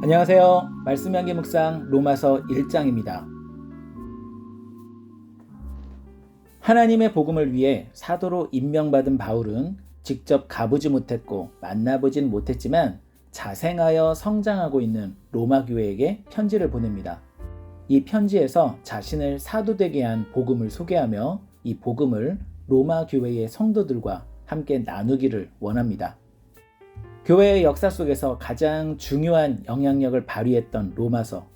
안녕하세요. 말씀 향기 묵상 로마서 1장입니다. 하나님의 복음을 위해 사도로 임명받은 바울은 직접 가보지 못했고 만나보진 못했지만 자생하여 성장하고 있는 로마 교회에게 편지를 보냅니다. 이 편지에서 자신을 사도되게 한 복음을 소개하며 이 복음을 로마 교회의 성도들과 함께 나누기를 원합니다. 교회의 역사 속에서 가장 중요한 영향력을 발휘했던 로마서.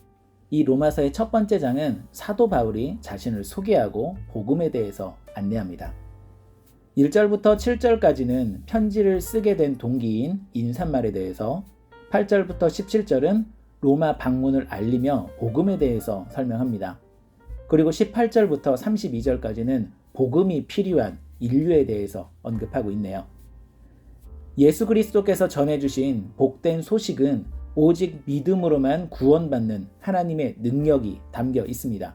이 로마서의 첫 번째 장은 사도 바울이 자신을 소개하고 복음에 대해서 안내합니다. 1절부터 7절까지는 편지를 쓰게 된 동기인 인사말에 대해서, 8절부터 17절은 로마 방문을 알리며 복음에 대해서 설명합니다. 그리고 18절부터 32절까지는 복음이 필요한 인류에 대해서 언급하고 있네요. 예수 그리스도께서 전해주신 복된 소식은 오직 믿음으로만 구원받는 하나님의 능력이 담겨 있습니다.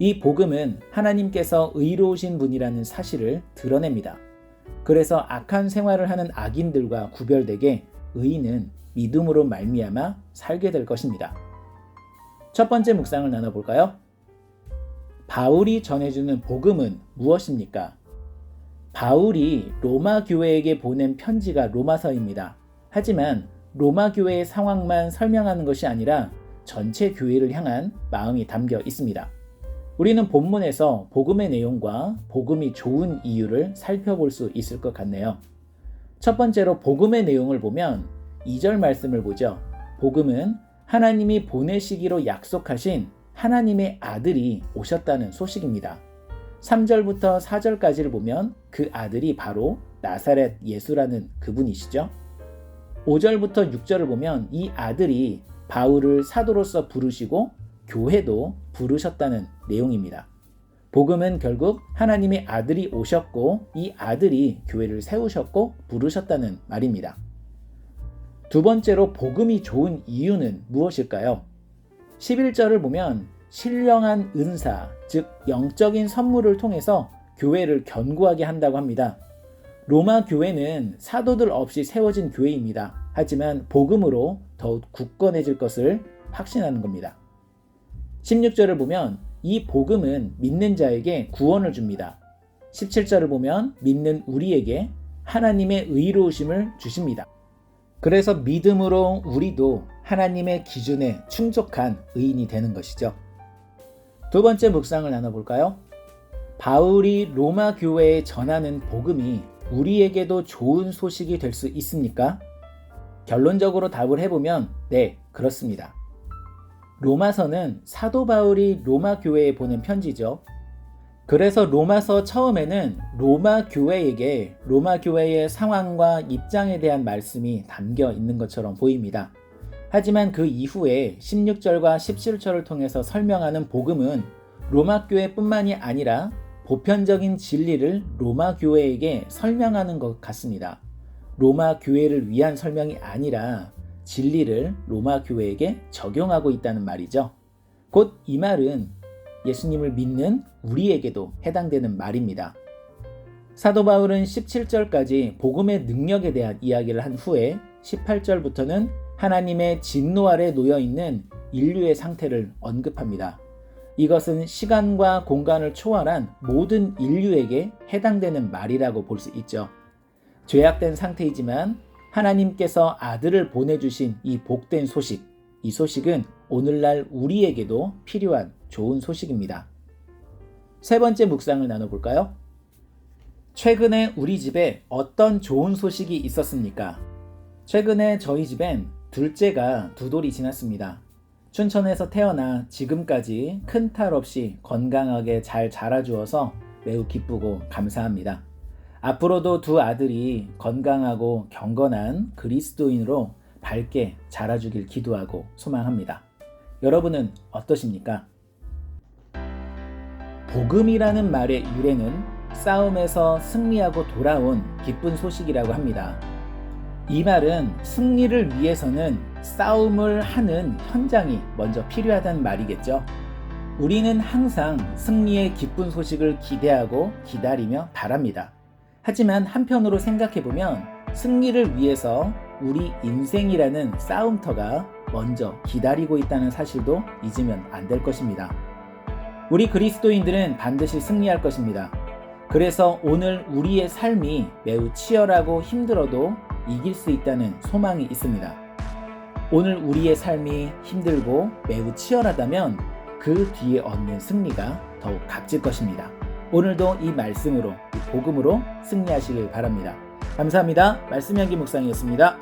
이 복음은 하나님께서 의로우신 분이라는 사실을 드러냅니다. 그래서 악한 생활을 하는 악인들과 구별되게 의인은 믿음으로 말미암아 살게 될 것입니다. 첫 번째 묵상을 나눠볼까요? 바울이 전해주는 복음은 무엇입니까? 바울이 로마 교회에게 보낸 편지가 로마서입니다. 하지만 로마 교회의 상황만 설명하는 것이 아니라 전체 교회를 향한 마음이 담겨 있습니다. 우리는 본문에서 복음의 내용과 복음이 좋은 이유를 살펴볼 수 있을 것 같네요. 첫 번째로 복음의 내용을 보면 2절 말씀을 보죠. 복음은 하나님이 보내시기로 약속하신 하나님의 아들이 오셨다는 소식입니다. 3절부터 4절까지를 보면 그 아들이 바로 나사렛 예수라는 그분이시죠. 5절부터 6절을 보면 이 아들이 바울을 사도로서 부르시고 교회도 부르셨다는 내용입니다. 복음은 결국 하나님의 아들이 오셨고 이 아들이 교회를 세우셨고 부르셨다는 말입니다. 두 번째로 복음이 좋은 이유는 무엇일까요? 11절을 보면 신령한 은사, 즉 영적인 선물을 통해서 교회를 견고하게 한다고 합니다. 로마 교회는 사도들 없이 세워진 교회입니다. 하지만 복음으로 더욱 굳건해질 것을 확신하는 겁니다. 16절을 보면 이 복음은 믿는 자에게 구원을 줍니다. 17절을 보면 믿는 우리에게 하나님의 의로우심을 주십니다. 그래서 믿음으로 우리도 하나님의 기준에 충족한 의인이 되는 것이죠. 두 번째 묵상을 나눠볼까요? 바울이 로마 교회에 전하는 복음이 우리에게도 좋은 소식이 될 수 있습니까? 결론적으로 답을 해보면 네, 그렇습니다. 로마서는 사도 바울이 로마 교회에 보낸 편지죠. 그래서 로마서 처음에는 로마 교회에게 로마 교회의 상황과 입장에 대한 말씀이 담겨 있는 것처럼 보입니다. 하지만 그 이후에 16절과 17절을 통해서 설명하는 복음은 로마 교회뿐만이 아니라 보편적인 진리를 로마 교회에게 설명하는 것 같습니다. 로마 교회를 위한 설명이 아니라 진리를 로마 교회에게 적용하고 있다는 말이죠. 곧 이 말은 예수님을 믿는 우리에게도 해당되는 말입니다. 사도 바울은 17절까지 복음의 능력에 대한 이야기를 한 후에 18절부터는 하나님의 진노 아래 놓여있는 인류의 상태를 언급합니다. 이것은 시간과 공간을 초월한 모든 인류에게 해당되는 말이라고 볼 수 있죠. 죄악된 상태이지만 하나님께서 아들을 보내주신 이 복된 소식, 이 소식은 오늘날 우리에게도 필요한 좋은 소식입니다. 세 번째 묵상을 나눠볼까요? 최근에 우리 집에 어떤 좋은 소식이 있었습니까? 최근에 저희 집엔 둘째가 2돌이 지났습니다. 춘천에서 태어나 지금까지 큰 탈 없이 건강하게 잘 자라주어서 매우 기쁘고 감사합니다. 앞으로도 2 아들이 건강하고 경건한 그리스도인으로 밝게 자라주길 기도하고 소망합니다. 여러분은 어떠십니까? 복음이라는 말의 유래는 싸움에서 승리하고 돌아온 기쁜 소식이라고 합니다. 이 말은 승리를 위해서는 싸움을 하는 현장이 먼저 필요하다는 말이겠죠. 우리는 항상 승리의 기쁜 소식을 기대하고 기다리며 바랍니다. 하지만 한편으로 생각해보면 승리를 위해서 우리 인생이라는 싸움터가 먼저 기다리고 있다는 사실도 잊으면 안 될 것입니다. 우리 그리스도인들은 반드시 승리할 것입니다. 그래서 오늘 우리의 삶이 매우 치열하고 힘들어도 이길 수 있다는 소망이 있습니다. 오늘 우리의 삶이 힘들고 매우 치열하다면 그 뒤에 얻는 승리가 더욱 값질 것입니다. 오늘도 이 말씀으로, 이 복음으로 승리하시길 바랍니다. 감사합니다. 말씀 향기 묵상이었습니다.